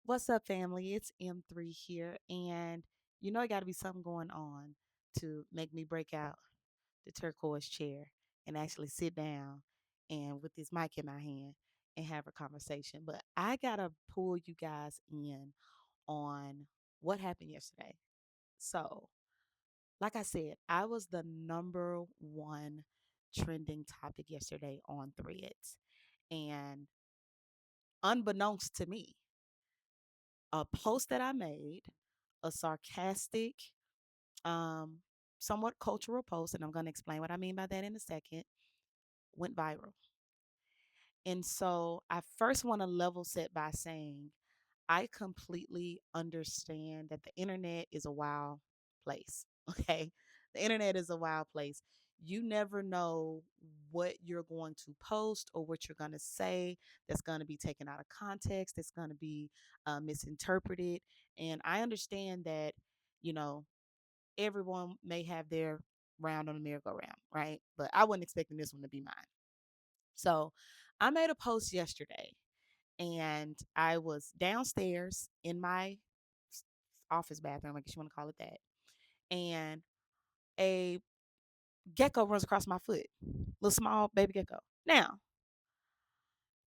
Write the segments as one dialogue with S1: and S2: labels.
S1: What's up, family? It's M3 here, and it got to be something going on to make me break out the turquoise chair and actually sit down and with this mic in my hand and have a conversation. But I got to pull you guys in on what happened yesterday. So, like I said, I was the number one trending topic yesterday on Threads. And unbeknownst to me, a post that I made, a sarcastic, um, somewhat cultural post, and I'm going to explain what I mean by that in a second, went viral. And so I first want to level set by saying I completely understand that the internet is a wild place. Okay. The internet is a wild place. You never know what you're going to post or what you're going to say that's going to be taken out of context, that's going to be misinterpreted. And I understand that, you know, everyone may have their round on the merry-go-round, right? But I wasn't expecting this one to be mine. So I made a post yesterday and I was downstairs in my office bathroom, I guess you want to call it that. And a gecko runs across my foot, little small baby gecko. Now,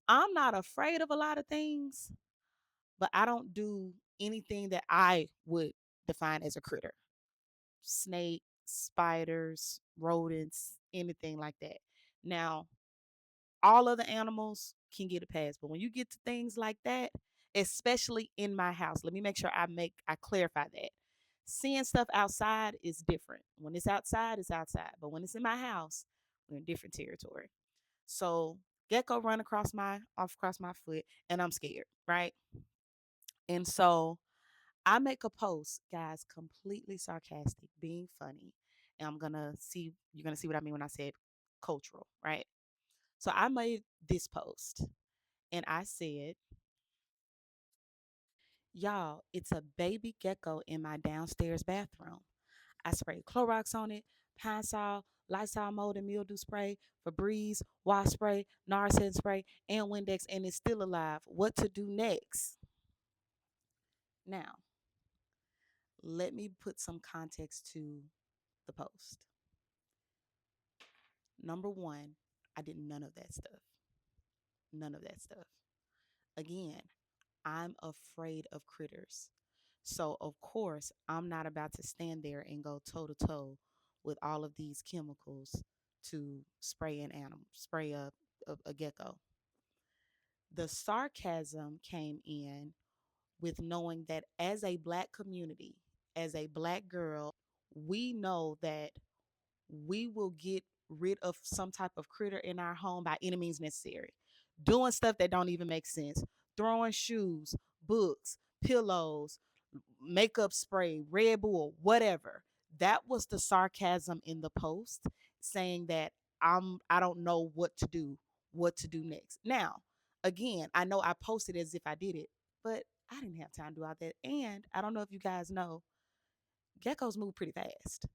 S1: I'm not afraid of a lot of things, but I don't do anything that I would define as a critter. Snake, spiders, rodents, anything like that. Now, all other animals can get a pass, but when you get to things like that, especially in my house, let me make sure I clarify that. Seeing stuff outside is different. When it's outside, it's outside. But when it's in my house, we're in different territory. So gecko run across my foot and I'm scared, right? And so I make a post, guys, completely sarcastic, being funny. And you're gonna see what I mean when I said cultural, right? So I made this post and I said, y'all, it's a baby gecko in my downstairs bathroom. I sprayed Clorox on it, Pine Sol, Lysol mold and mildew spray, Febreze, wasp spray, NARS head spray, and Windex, and it's still alive. What to do next? Now, let me put some context to the post. Number one, I did none of that stuff. None of that stuff. Again, I'm afraid of critters. So, of course, I'm not about to stand there and go toe to toe with all of these chemicals to spray a gecko. The sarcasm came in with knowing that as a black community, as a black girl, we know that we will get rid of some type of critter in our home by any means necessary. Doing stuff that don't even make sense. Throwing shoes, books, pillows, makeup spray, Red Bull, whatever. That was the sarcasm in the post saying that I don't know what to do next. Now, again, I know I posted as if I did it, but I didn't have time to do all that. And I don't know if you guys know, geckos move pretty fast.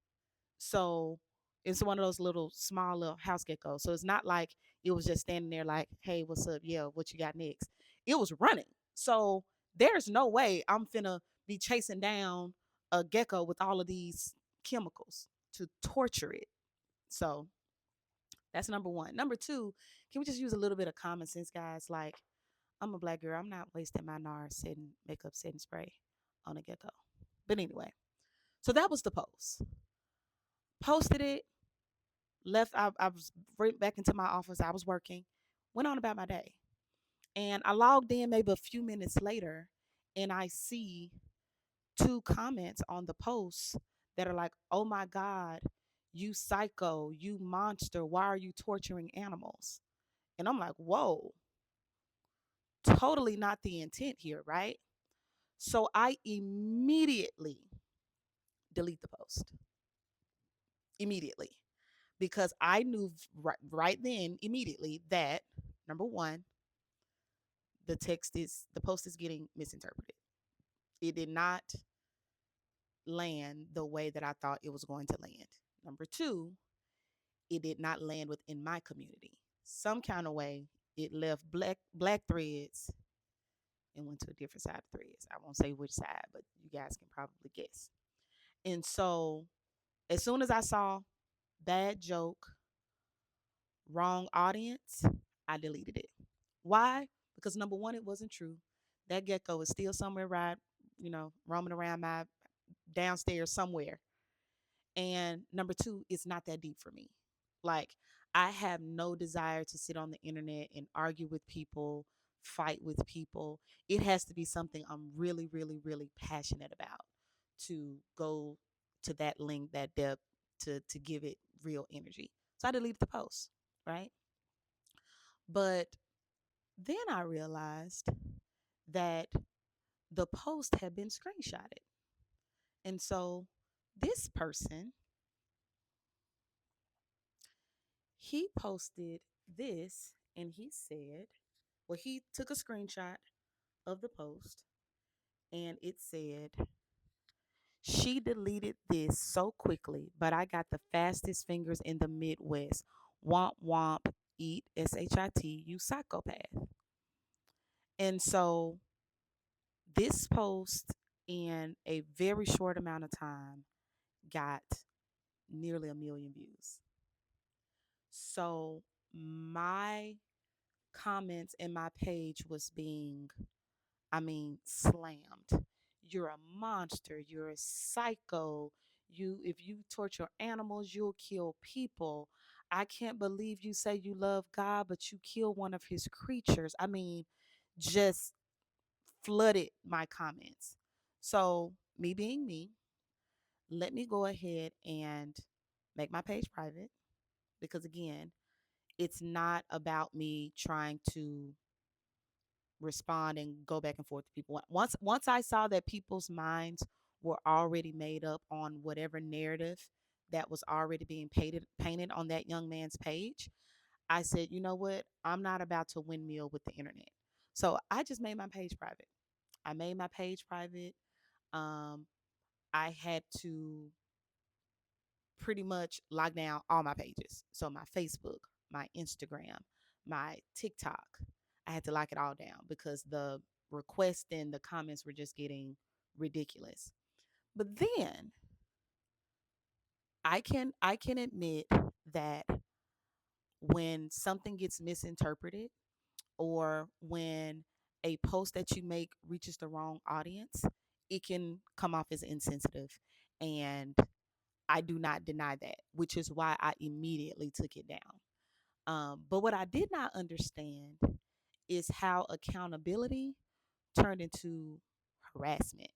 S1: So it's one of those small little house geckos. So it's not like it was just standing there like, hey, what's up? Yeah, what you got next? It was running. So there's no way I'm finna be chasing down a gecko with all of these chemicals to torture it. So that's number one. Number two, can we just use a little bit of common sense, guys? Like, I'm a black girl. I'm not wasting my NARS makeup setting spray on a gecko. But anyway, so that was the post. Posted it, left. I was right back into my office. I was working, went on about my day. And I logged in maybe a few minutes later and I see two comments on the post that are like, oh my God, you psycho, you monster. Why are you torturing animals? And I'm like, whoa, totally not the intent here, right? So I immediately delete the post. Immediately. Because I knew right then, immediately, that number one, the post is getting misinterpreted. It did not land the way that I thought it was going to land. Number two, it did not land within my community. Some kind of way it left black threads and went to a different side of threads. I won't say which side, but you guys can probably guess. And so as soon as I saw bad joke, wrong audience, I deleted it. Why? Because number one, it wasn't true. That gecko is still somewhere right, roaming around my downstairs somewhere. And number two, it's not that deep for me. Like, I have no desire to sit on the internet and argue with people, fight with people. It has to be something I'm really, really, really passionate about to go to that link, that depth, to give it real energy. So I deleted the post, right? But then I realized that the post had been screenshotted. And so this person, he posted this and he said, well, he took a screenshot of the post and it said, she deleted this so quickly, but I got the fastest fingers in the Midwest. Womp womp, eat, SHIT, you psychopath. And so this post in a very short amount of time got nearly 1 million views. So my comments in my page was being, slammed. You're a monster. You're a psycho. If you torture animals, you'll kill people. I can't believe you say you love God, but you kill one of his creatures. Just flooded my comments. So, me being me, let me go ahead and make my page private because, again, it's not about me trying to respond and go back and forth to people. Once I saw that people's minds were already made up on whatever narrative that was already being painted on that young man's page, I said, you know what? I'm not about to windmill with the internet. So I just made my page private. I made my page private. Um, I had to pretty much lock down all my pages. So my Facebook, my Instagram, my TikTok. I had to lock it all down because the requests and the comments were just getting ridiculous. But then I can admit that when something gets misinterpreted or when a post that you make reaches the wrong audience, it can come off as insensitive. And I do not deny that, which is why I immediately took it down. But what I did not understand is how accountability turned into harassment.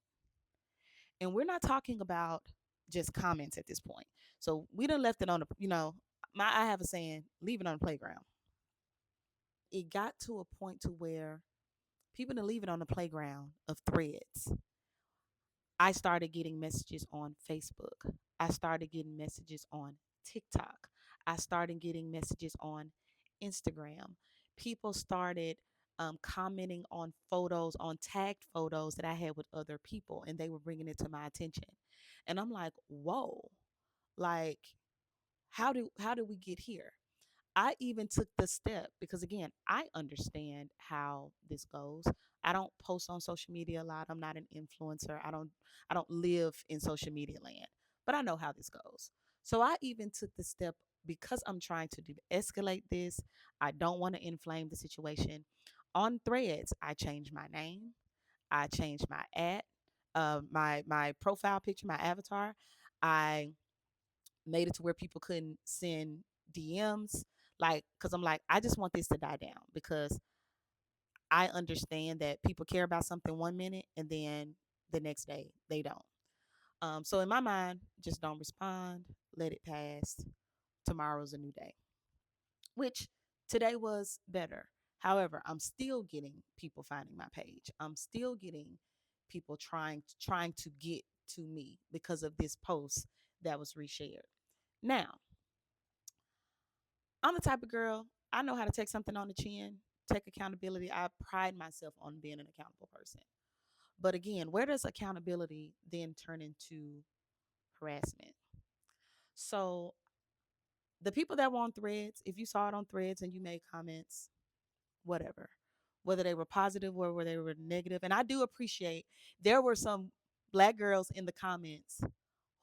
S1: And we're not talking about just comments at this point. So we done left it on the, I have a saying, leave it on the playground. It got to a point to where people didn't leave it on the playground of threads. I started getting messages on Facebook. I started getting messages on TikTok. I started getting messages on Instagram. People started commenting on photos, on tagged photos that I had with other people, and they were bringing it to my attention. And I'm like, whoa, like, how do we get here? I even took the step because, again, I understand how this goes. I don't post on social media a lot. I'm not an influencer. I don't live in social media land, but I know how this goes. So I even took the step because I'm trying to escalate this. I don't want to inflame the situation. On Threads, I changed my name. I changed my my profile picture, my avatar. I made it to where people couldn't send DMs. Like, because I'm like, I just want this to die down because I understand that people care about something 1 minute and then the next day they don't. So in my mind, just don't respond, let it pass. Tomorrow's a new day, which today was better. However, I'm still getting people finding my page. I'm still getting people trying to get to me because of this post that was reshared. Now, I'm the type of girl, I know how to take something on the chin, take accountability. I pride myself on being an accountable person. But again, where does accountability then turn into harassment? So the people that were on threads, if you saw it on threads and you made comments, whatever. whether they were positive or whether they were negative. And I do appreciate there were some black girls in the comments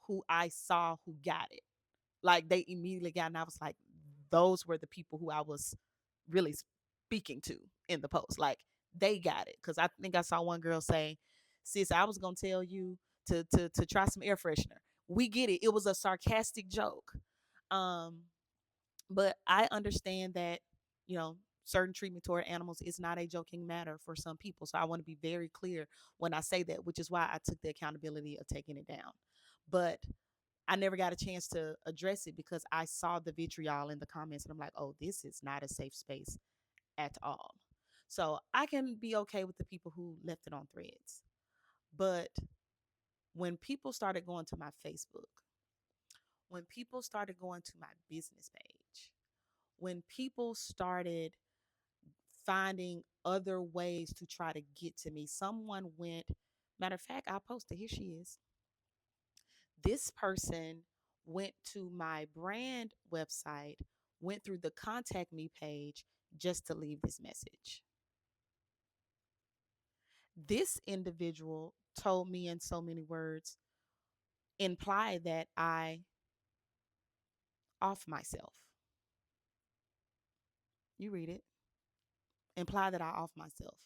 S1: who I saw who got it. Like they immediately got, and I was like, those were the people who I was really speaking to in the post. Like they got it. Cause I think I saw one girl say, sis, I was gonna tell you to try some air freshener. We get it. It was a sarcastic joke. Um, but I understand that, you know, certain treatment toward animals is not a joking matter for some people. So I want to be very clear when I say that, which is why I took the accountability of taking it down. But I never got a chance to address it because I saw the vitriol in the comments and I'm like, oh, this is not a safe space at all. So I can be okay with the people who left it on threads. But when people started going to my Facebook, when people started going to my business page, when people started finding other ways to try to get to me, someone went, matter of fact, I'll post it. Here she is. This person went to my brand website, went through the contact me page just to leave this message. This individual told me in so many words, imply that I off myself. You read it. Imply that I off myself.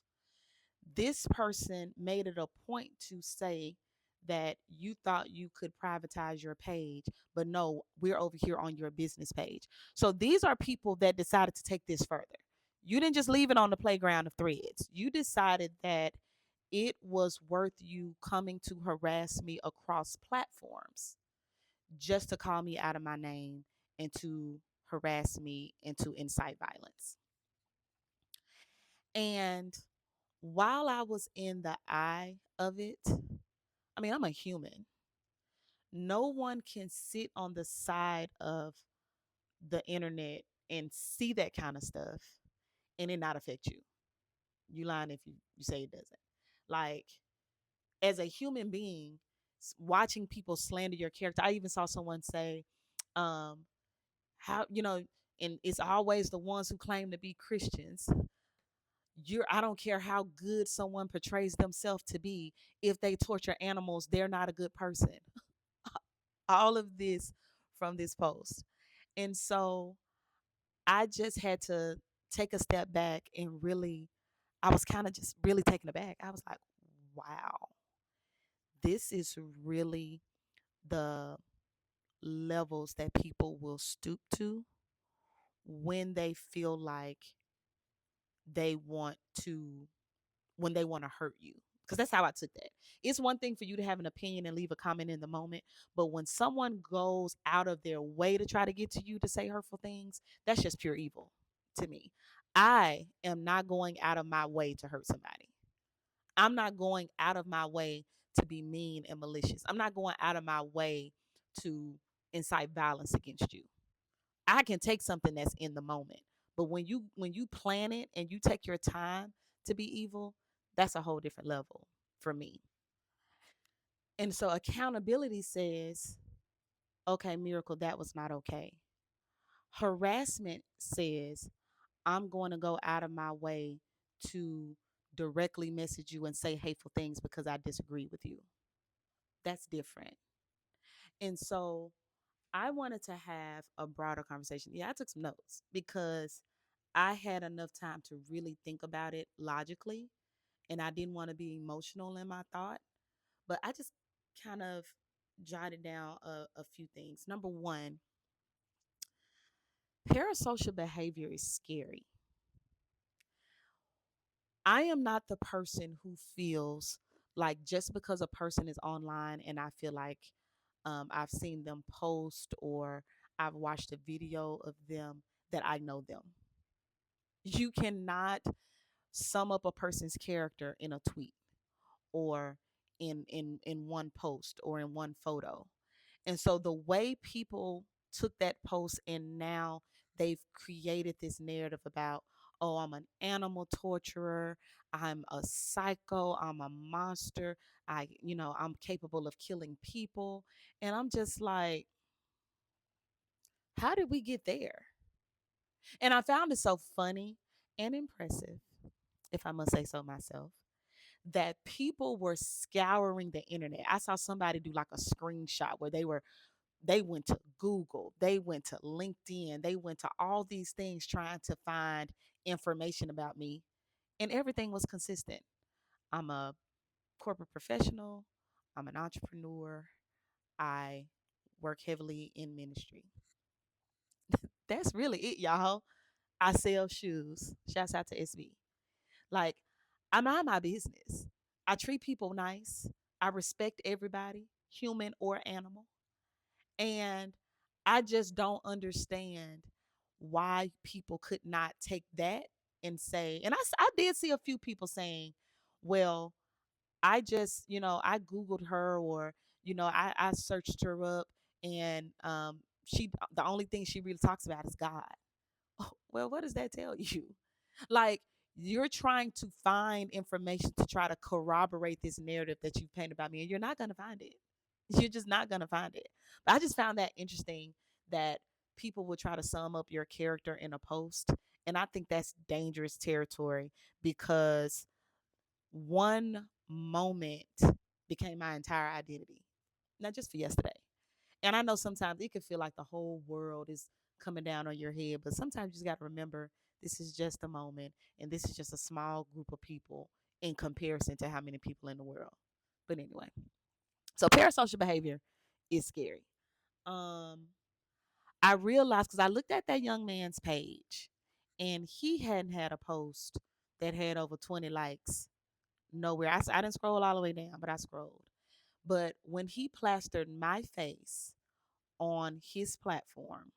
S1: This person made it a point to say that you thought you could privatize your page, but no, we're over here on your business page. So these are people that decided to take this further. You didn't just leave it on the playground of threads. You decided that it was worth you coming to harass me across platforms just to call me out of my name and to harass me and to incite violence. And while I was in the eye of it, I mean, I'm a human. No one can sit on the side of the internet and see that kind of stuff and it not affect you. You lying if you say it doesn't. Like, as a human being, watching people slander your character. I even saw someone say, um, how, and it's always the ones who claim to be Christians. I don't care how good someone portrays themselves to be. If they torture animals, they're not a good person. All of this from this post. And so I just had to take a step back and really, I was kind of just really taken aback. I was like, wow, this is really the levels that people will stoop to when they feel like they want to when they want to hurt you, because that's how I took that. It's one thing for you to have an opinion and leave a comment in the moment, but when someone goes out of their way to try to get to you to say hurtful things, that's just pure evil to me. I am not going out of my way to hurt somebody. I'm not going out of my way to be mean and malicious. I'm not going out of my way to incite violence against you. I can take something that's in the moment. But when you plan it and you take your time to be evil, that's a whole different level for me. And so accountability says, okay, Miracle, that was not okay. Harassment says, I'm going to go out of my way to directly message you and say hateful things because I disagree with you. That's different. And so I wanted to have a broader conversation. Yeah, I took some notes because I had enough time to really think about it logically and I didn't want to be emotional in my thought. But I just kind of jotted down a few things. Number one, parasocial behavior is scary. I am not the person who feels like just because a person is online and I feel like I've seen them post or I've watched a video of them that I know them. You cannot sum up a person's character in a tweet or in one post or in one photo. And so the way people took that post and now they've created this narrative about, oh, I'm an animal torturer, I'm a psycho, I'm a monster, I'm capable of killing people. And I'm just like, how did we get there? And I found it so funny and impressive if I must say so myself, that people were scouring the internet. I saw somebody do like a screenshot where they went to Google, they went to LinkedIn, they went to all these things trying to find information about me, and everything was consistent. I'm a corporate professional, I'm an entrepreneur, I work heavily in ministry. That's really it, y'all. I sell shoes. Shouts out to SB. Like, I mind my business. I treat people nice. I respect everybody, human or animal. And I just don't understand why people could not take that and say, and I did see a few people saying, well, I just, I Googled her, or, I searched her up, and the only thing she really talks about is God. Well, what does that tell you? Like, you're trying to find information to try to corroborate this narrative that you've painted about me, and you're not going to find it. You're just not going to find it. But I just found that interesting that people will try to sum up your character in a post. And I think that's dangerous territory because one moment became my entire identity, not just for yesterday. And I know sometimes it can feel like the whole world is coming down on your head, but sometimes you just got to remember this is just a moment and this is just a small group of people in comparison to how many people in the world. But anyway, so parasocial behavior is scary. Um, I realized because I looked at that young man's page and he hadn't had a post that had over 20 likes nowhere. I didn't scroll all the way down, but I scrolled. But when he plastered my face on his platform,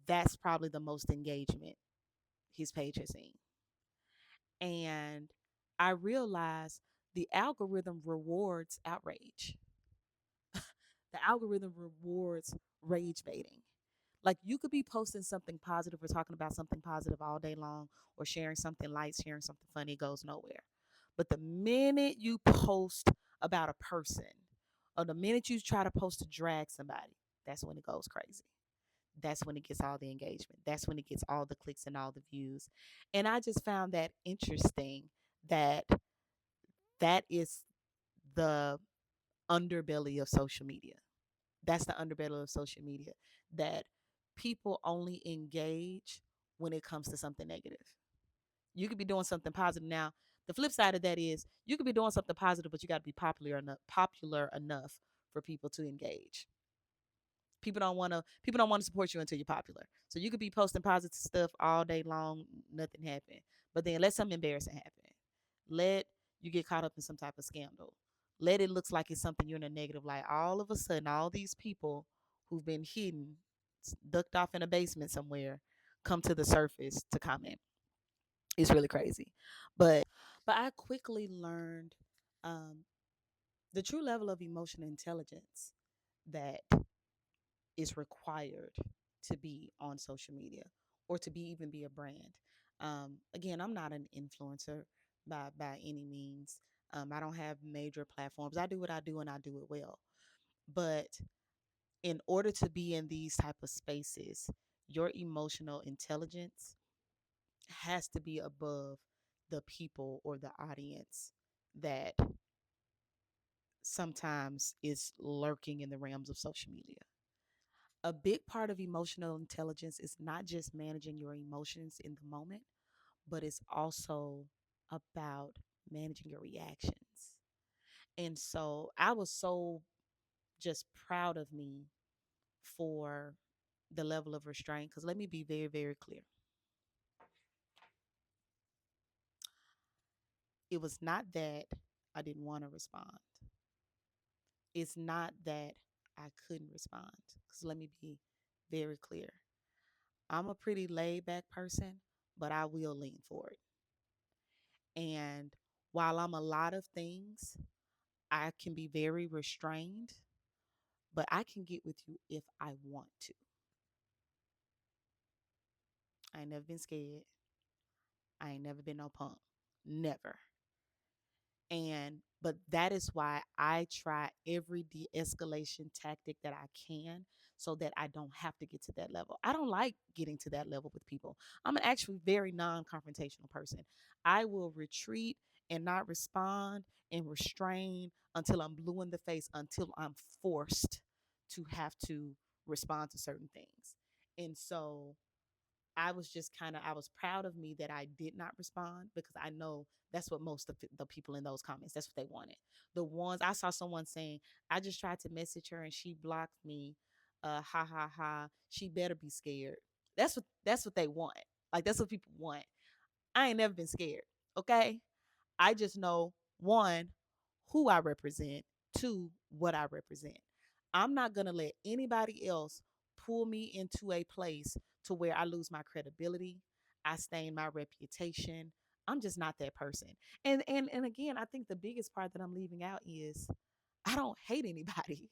S1: that's probably the most engagement his page has seen. And I realized the algorithm rewards outrage. The algorithm rewards rage baiting. Like, you could be posting something positive or talking about something positive all day long, or sharing something light, sharing something funny, it goes nowhere. But the minute you post about a person, or the minute you try to post to drag somebody, that's when it goes crazy. That's when it gets all the engagement. That's when it gets all the clicks and all the views. And I just found that interesting that that is the underbelly of social media. That's the underbelly of social media, that people only engage when it comes to something negative. You could be doing something positive. Now, the flip side of that is you could be doing something positive, but you got to be popular enough for people to engage. People don't want to support you until you're popular. So you could be posting positive stuff all day long, nothing happen. But then let something embarrassing happen. Let you get caught up in some type of scandal. Let it looks like it's something you're in a negative light. All of a sudden, all these people who've been hidden, ducked off in a basement somewhere, come to the surface to comment. It's really crazy. But I quickly learned um, the true level of emotional intelligence that is required to be on social media, or to be even be a brand. Again, I'm not an influencer by any means. I don't have major platforms. I do what I do and I do it well. But in order to be in these type of spaces, your emotional intelligence has to be above the people or the audience that sometimes is lurking in the realms of social media. A big part of emotional intelligence is not just managing your emotions in the moment, but it's also about managing your reactions. And so I was so just proud of me for the level of restraint. Because let me be very, very clear, it was not that I didn't want to respond, it's not that I couldn't respond. Because let me be very clear, I'm a pretty laid back person, but I will lean for it. And while I'm a lot of things, I can be very restrained, but I can get with you if I want to. I ain't never been scared. I ain't never been no punk. Never. But that is why I try every de escalation tactic that I can so that I don't have to get to that level. I don't like getting to that level with people. I'm an actually very non-confrontational person. I will retreat and not respond and restrain until I'm blue in the face, until I'm forced to have to respond to certain things. And so I was just kind of, I was proud of me that I did not respond, because I know that's what most of the people in those comments, that's what they wanted. The ones I saw someone saying, I just tried to message her and she blocked me. Ha ha ha. She better be scared. That's what they want. Like, that's what people want. I ain't never been scared. Okay. I just know, one, who I represent, two, what I represent. I'm not going to let anybody else pull me into a place to where I lose my credibility, I stain my reputation. I'm just not that person. And again, I think the biggest part that I'm leaving out is I don't hate anybody.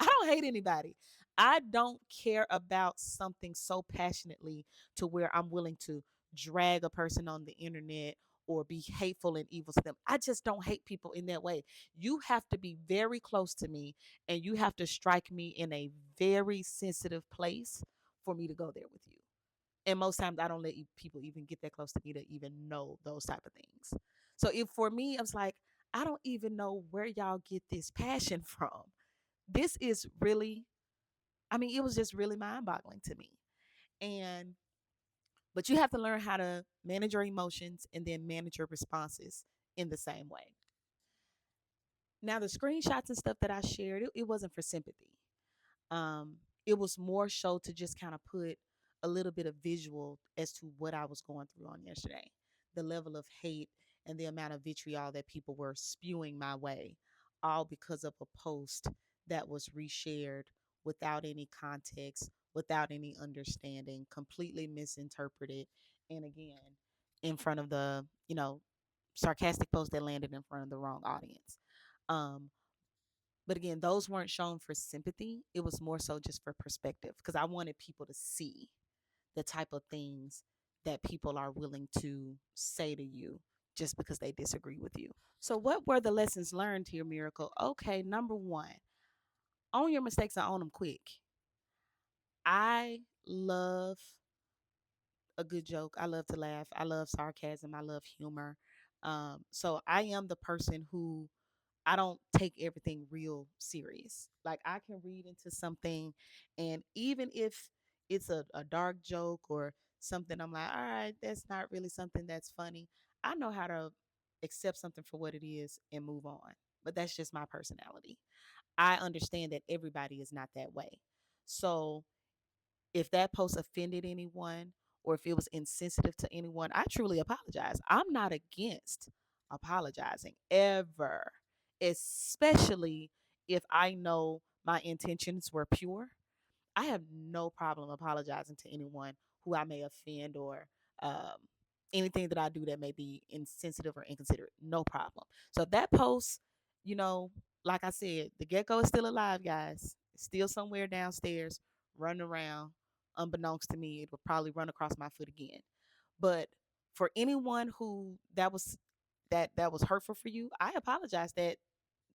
S1: I don't hate anybody. I don't care about something so passionately to where I'm willing to drag a person on the internet or be hateful and evil to them. I just don't hate people in that way. You have to be very close to me and you have to strike me in a very sensitive place for me to go there with you. And most times I don't let people even get that close to me to even know those type of things. So if for me, I was like, I don't even know where y'all get this passion from. This is really, I mean, it was just really mind boggling to me. And, but you have to learn how to manage your emotions and then manage your responses in the same way. Now, the screenshots and stuff that I shared, it wasn't for sympathy. Um, it was more so to just kind of put a little bit of visual as to what I was going through on yesterday, the level of hate and the amount of vitriol that people were spewing my way, all because of a post that was reshared without any context, without any understanding, completely misinterpreted. And again, in front of the, sarcastic post that landed in front of the wrong audience. Um, but again, those weren't shown for sympathy. It was more so just for perspective, because I wanted people to see the type of things that people are willing to say to you just because they disagree with you. So, what were the lessons learned here, Miracle? Okay, number one, own your mistakes and own them quick. I love a good joke. I love to laugh. I love sarcasm. I love humor. So I am the person who I don't take everything real serious. Like, I can read into something, and even if it's a dark joke or something, I'm like, all right, that's not really something that's funny. I know how to accept something for what it is and move on. But that's just my personality. I understand that everybody is not that way. So if that post offended anyone or if it was insensitive to anyone, I truly apologize. I'm not against apologizing ever, especially if I know my intentions were pure. I have no problem apologizing to anyone who I may offend, or um, anything that I do that may be insensitive or inconsiderate. No problem. So if that post, you know, like I said, the gecko is still alive, guys. It's still somewhere downstairs, running around. Unbeknownst to me, it will probably run across my foot again. But for anyone who that was hurtful for you, I apologize that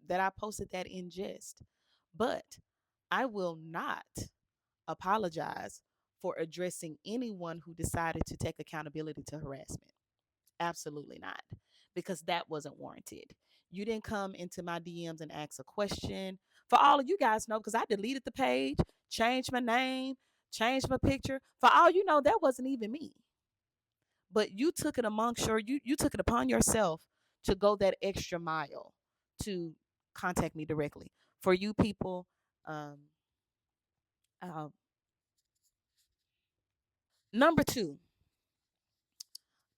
S1: I posted that in jest. But I will not apologize for addressing anyone who decided to take accountability to harassment. Absolutely not, because that wasn't warranted. You didn't come into my DMs and ask a question. For all of you guys know, because I deleted the page, changed my name, changed my picture. For all you know, that wasn't even me. But you took it amongst you took it upon yourself to go that extra mile to contact me directly. For you people, um, uh, number two,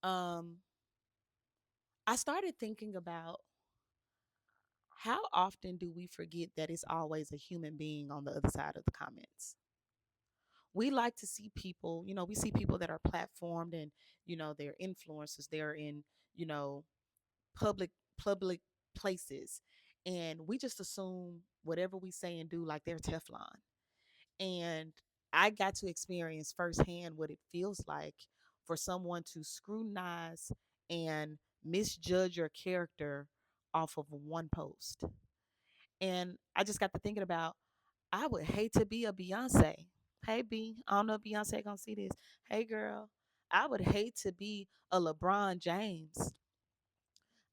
S1: um, I started thinking about how often do we forget that it's always a human being on the other side of the comments. We like to see people, we see people that are platformed and, they're influencers, they're in, you know, public places. And we just assume whatever we say and do like they're Teflon. And I got to experience firsthand what it feels like for someone to scrutinize and misjudge your character off of one post. And I just got to thinking about, I would hate to be a Beyonce. Hey B, I don't know if Beyonce gonna see this. Hey girl, I would hate to be a LeBron James.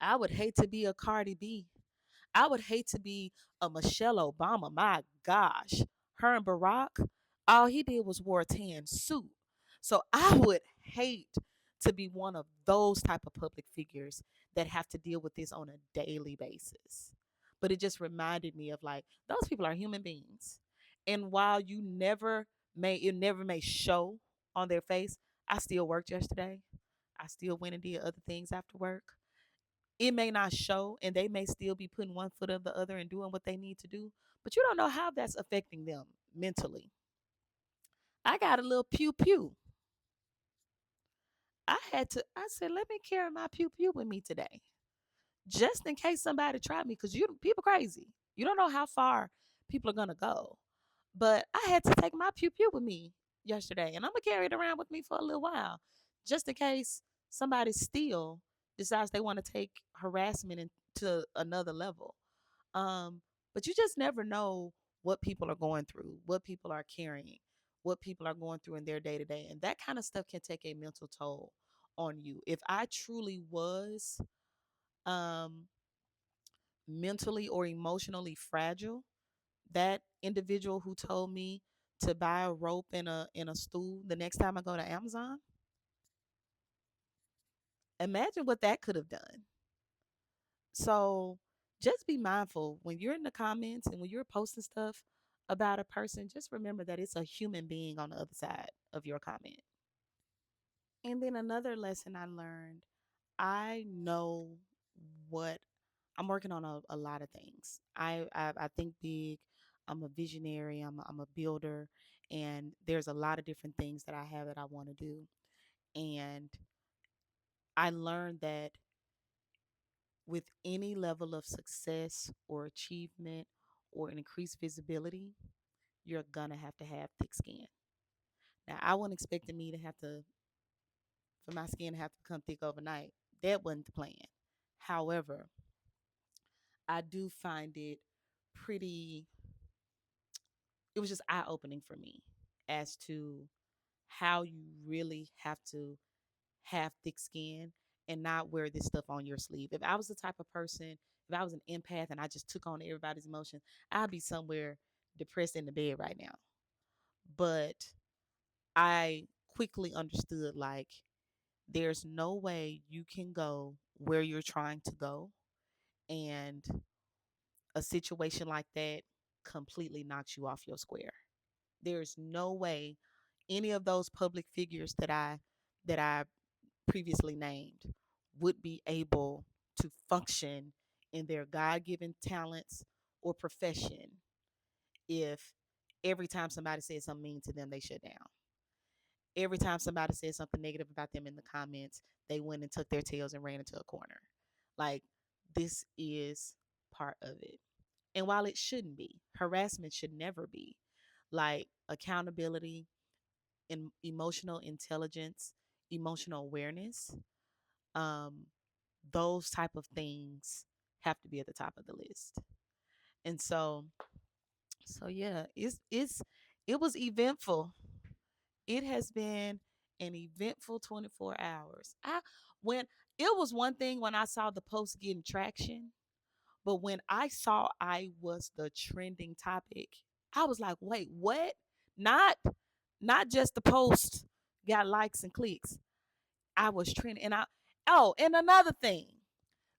S1: I would hate to be a Cardi B. I would hate to be a Michelle Obama. My gosh, her and Barack, all he did was wore a tan suit. So I would hate to be one of those type of public figures that have to deal with this on a daily basis. But it just reminded me of like those people are human beings, and while it never may show on their face. I still worked yesterday. I still went and did other things after work. It may not show and they may still be putting one foot of the other and doing what they need to do, but you don't know how that's affecting them mentally. I got a little pew pew. I said, let me carry my pew pew with me today, just in case somebody tried me, because people crazy. You don't know how far people are gonna go. But I had to take my pew pew with me yesterday, and I'm gonna carry it around with me for a little while, just in case somebody still decides they want to take harassment into another level. Um, but you just never know what people are going through, what people are carrying, what people are going through in their day to day. And that kind of stuff can take a mental toll on you. If I truly was um, mentally or emotionally fragile, that individual who told me to buy a rope and a stool the next time I go to Amazon, imagine what that could have done. So just be mindful when you're in the comments and when you're posting stuff about a person, just remember that it's a human being on the other side of your comment. And then another lesson I learned, I know what I'm working on a lot of things. I think big. I'm a visionary. I'm a builder, and there's a lot of different things that I have that I want to do. And I learned that with any level of success or achievement or an increased visibility, you're gonna have to have thick skin. Now, I wasn't expecting me to have to for my skin to have to become thick overnight. That wasn't the plan. However, I do find it pretty. It was just eye opening for me as to how you really have to have thick skin and not wear this stuff on your sleeve. If I was the type of person, if I was an empath and I just took on everybody's emotions, I'd be somewhere depressed in the bed right now. But I quickly understood like there's no way you can go where you're trying to go and a situation like that completely knocks you off your square. There's no way any of those public figures that I previously named would be able to function in their God-given talents or profession if every time somebody said something mean to them, they shut down. Every time somebody said something negative about them in the comments, they went and took their tails and ran into a corner. Like, this is part of it. And while it shouldn't be, harassment should never be. Like, accountability and emotional intelligence, emotional awareness, um, those type of things have to be at the top of the list. And so yeah, it was eventful. It has been an eventful 24 hours. I when It was one thing when I saw the post getting traction, but when I saw I was the trending topic, I was like, wait, what? Not not just the post got likes and clicks. I was trending. And another thing,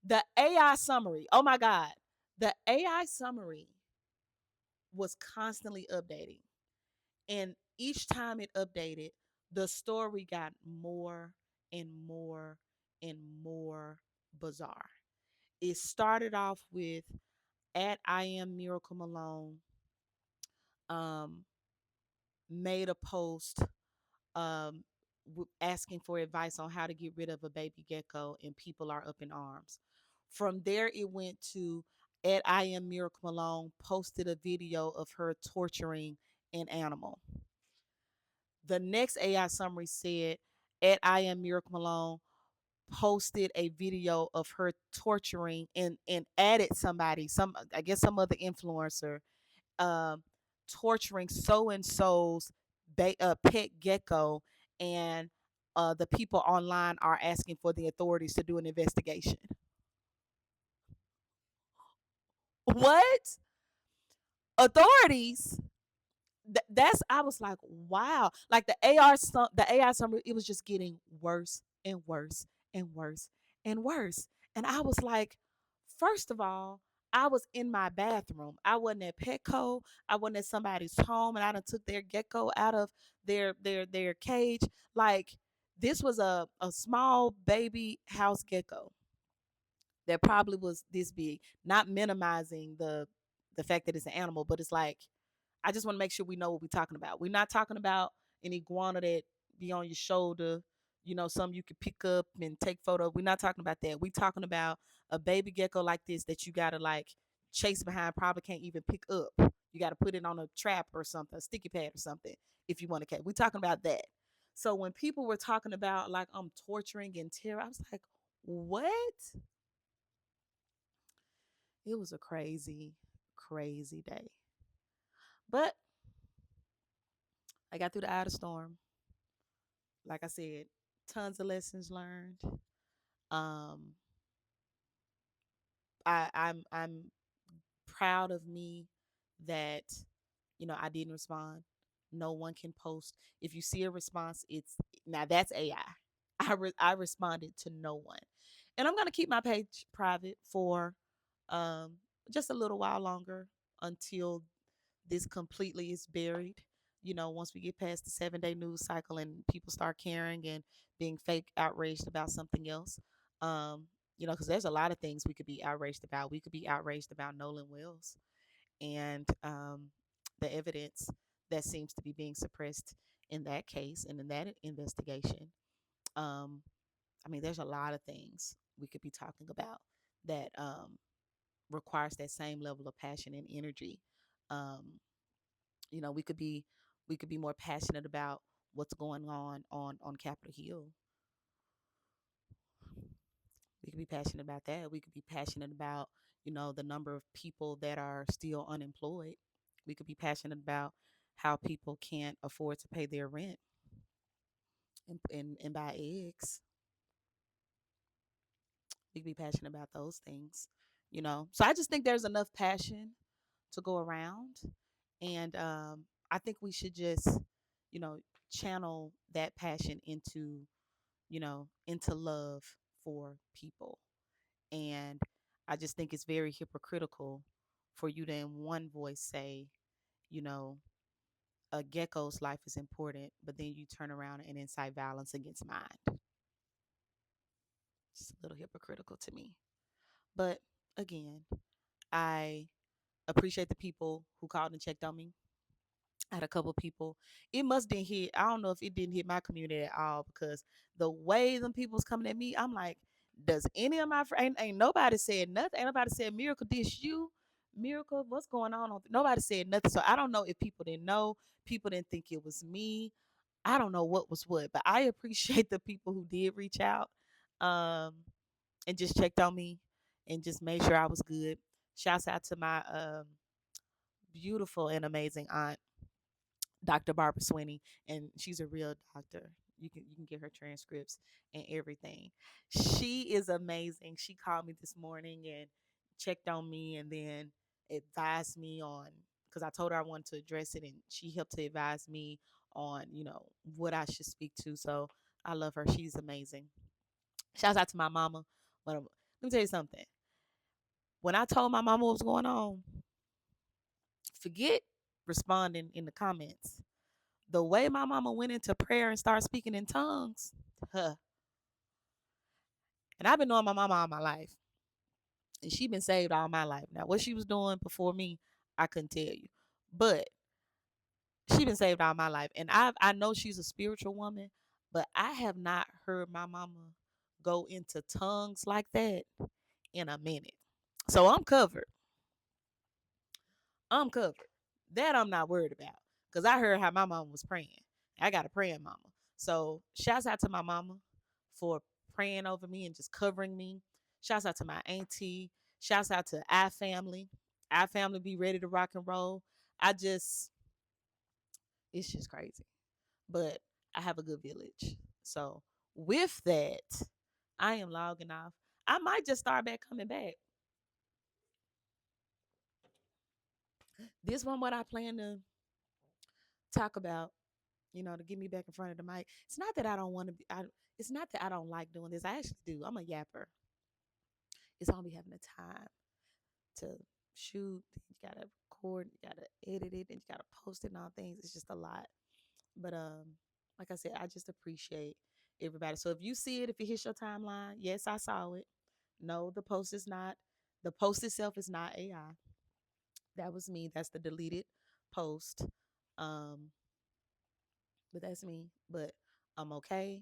S1: the AI summary. Oh my God. The AI summary was constantly updating. And each time it updated, the story got more and more and more bizarre. It started off with at I am Miracle Malone um, made a post um, asking for advice on how to get rid of a baby gecko, and people are up in arms. From there, it went to at I am Miracle Malone posted a video of her torturing an animal. The next AI summary said at I am Miracle Malone posted a video of her torturing and added somebody, some I guess some other influencer, um, torturing so and so's pet gecko, and the people online are asking for the authorities to do an investigation. What? Authorities? That's, I was like, wow. Like the AI summary, it was just getting worse and worse and worse and worse. And I was like, first of all, I was in my bathroom. I wasn't at Petco. I wasn't at somebody's home, and I done took their gecko out of their cage. Like, this was a small baby house gecko that probably was this big. Not minimizing the fact that it's an animal, but it's like, I just want to make sure we know what we're talking about. We're not talking about an iguana that be on your shoulder, some you could pick up and take photo. We're not talking about that. We're talking about a baby gecko like this that you gotta like chase behind, probably can't even pick up. You gotta put it on a trap or something, a sticky pad or something, if you want to catch. We're talking about that. So when people were talking about like I'm torturing and terror, I was like, what? It was a crazy, crazy day. But I got through the eye of the storm. Like I said, tons of lessons learned. Um, I'm proud of me that I didn't respond. No one can post. If you see a response, it's now that's AI. I responded to no one, and I'm gonna keep my page private for um just a little while longer until this completely is buried. Once we get past the 7-day news cycle and people start caring and being fake outraged about something else. Um, because there's a lot of things we could be outraged about. We could be outraged about Nolan Wells and the evidence that seems to be being suppressed in that case and in that investigation. Um, I mean, there's a lot of things we could be talking about that requires that same level of passion and energy. Um, we could be more passionate about what's going on Capitol Hill. We could be passionate about that. We could be passionate about the number of people that are still unemployed. We could be passionate about how people can't afford to pay their rent and buy eggs. We could be passionate about those things. So I just think there's enough passion to go around, and I think we should just you know channel that passion into love for people. And I just think it's very hypocritical for you to in one voice say, you know a gecko's life is important, but then you turn around and incite violence against mine. It's a little hypocritical to me. But again, I appreciate the people who called and checked on me. I had a couple of people. It must didn't hit. I don't know if it didn't hit my community at all, because the way them people was coming at me, I'm like, does any of my friends? Ain't nobody said nothing. Ain't nobody said, Miracle, this you? Miracle, what's going on? Nobody said nothing. So I don't know if people didn't know. People didn't think it was me. I don't know what was what, but I appreciate the people who did reach out, um, and just checked on me and just made sure I was good. Shouts out to my beautiful and amazing aunt, Dr. Barbara Swinney, and she's a real doctor. You can get her transcripts and everything. She is amazing. She called me this morning and checked on me, and then advised me on, because I told her I wanted to address it, and she helped to advise me on what I should speak to. So I love her. She's amazing. Shouts out to my mama. But let me tell you something. When I told my mama what was going on, forget responding in the comments. The way my mama went into prayer and started speaking in tongues, huh. And I've been knowing my mama all my life, and she been saved all my life. Now, what she was doing before me, I couldn't tell you, but she been saved all my life, and I know she's a spiritual woman, but I have not heard my mama go into tongues like that in a minute. So I'm covered. I'm covered. That I'm not worried about, because I heard how my mama was praying. I got a praying mama. So shouts out to my mama for praying over me and just covering me. Shouts out to my auntie. Shouts out to our family. Our family be ready to rock and roll. I just It's just crazy. But I have a good village. So with that, I am logging off. I might just start back coming back. This one, what I plan to talk about, to get me back in front of the mic. It's not that I don't want to be. It's not that I don't like doing this. I actually do. I'm a yapper. It's only having the time to shoot. You gotta record. You gotta edit it, and you gotta post it and all things. It's just a lot. But like I said, I just appreciate everybody. So if you see it, if it hits your timeline, yes, I saw it. No, the post is not. The post itself is not AI. That was me. That's the deleted post. Um, but that's me. But I'm okay.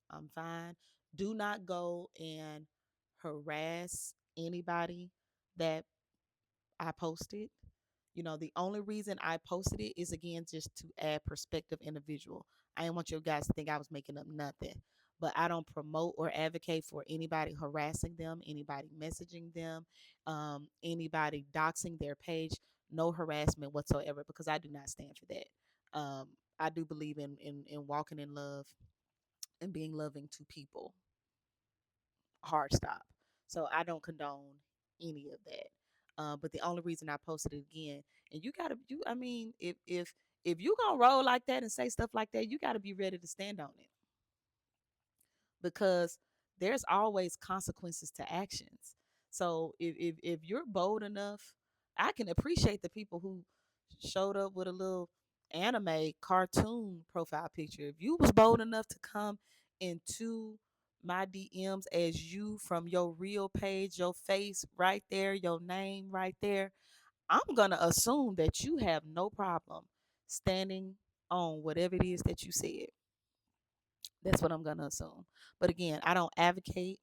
S1: I'm fine. Do not go and harass anybody that I posted. The only reason I posted it is again just to add perspective in the visual. I didn't want you guys to think I was making up nothing. But I don't promote or advocate for anybody harassing them, anybody messaging them, anybody doxing their page. No harassment whatsoever because I do not stand for that. I do believe in walking in love and being loving to people. Hard stop. So I don't condone any of that. But the only reason I posted it again, and you gotta, I mean, if you gonna roll like that and say stuff like that, you gotta be ready to stand on it because there's always consequences to actions. So if you're bold enough, I can appreciate the people who showed up with a little anime cartoon profile picture. If you was bold enough to come into my DMs as you from your real page, your face right there, your name right there, I'm gonna assume that you have no problem standing on whatever it is that you said. That's what I'm going to assume. But again, I don't advocate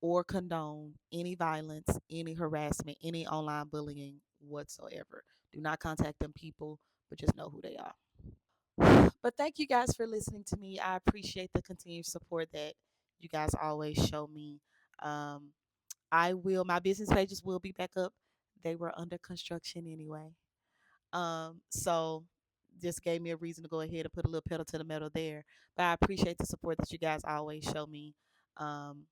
S1: or condone any violence, any harassment, any online bullying whatsoever. Do not contact them people, but just know who they are. But thank you guys for listening to me. I appreciate the continued support that you guys always show me. Um, my business pages will be back up. They were under construction anyway. So just gave me a reason to go ahead and put a little pedal to the metal there. But I appreciate the support that you guys always show me. Um,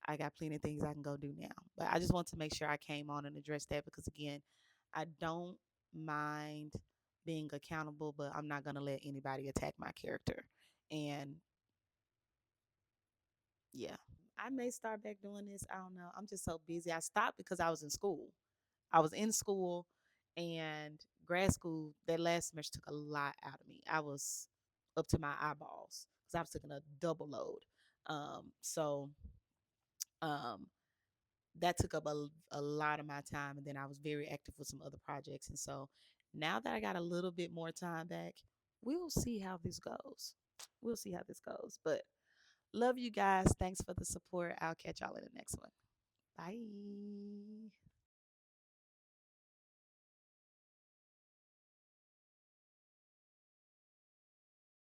S1: I got plenty of things I can go do now. But I just want to make sure I came on and addressed that because again, I don't mind being accountable, but I'm not gonna let anybody attack my character. And yeah. I may start back doing this. I don't know. I'm just so busy. I stopped because I was in school. I was in school and grad school. That last semester took a lot out of me. I was up to my eyeballs because I was taking a double load. So um, that took up a lot of my time. And then I was very active with some other projects. And so now that I got a little bit more time back, we'll see how this goes. We'll see how this goes. But love you guys. Thanks for the support. I'll catch y'all in the next one. Bye.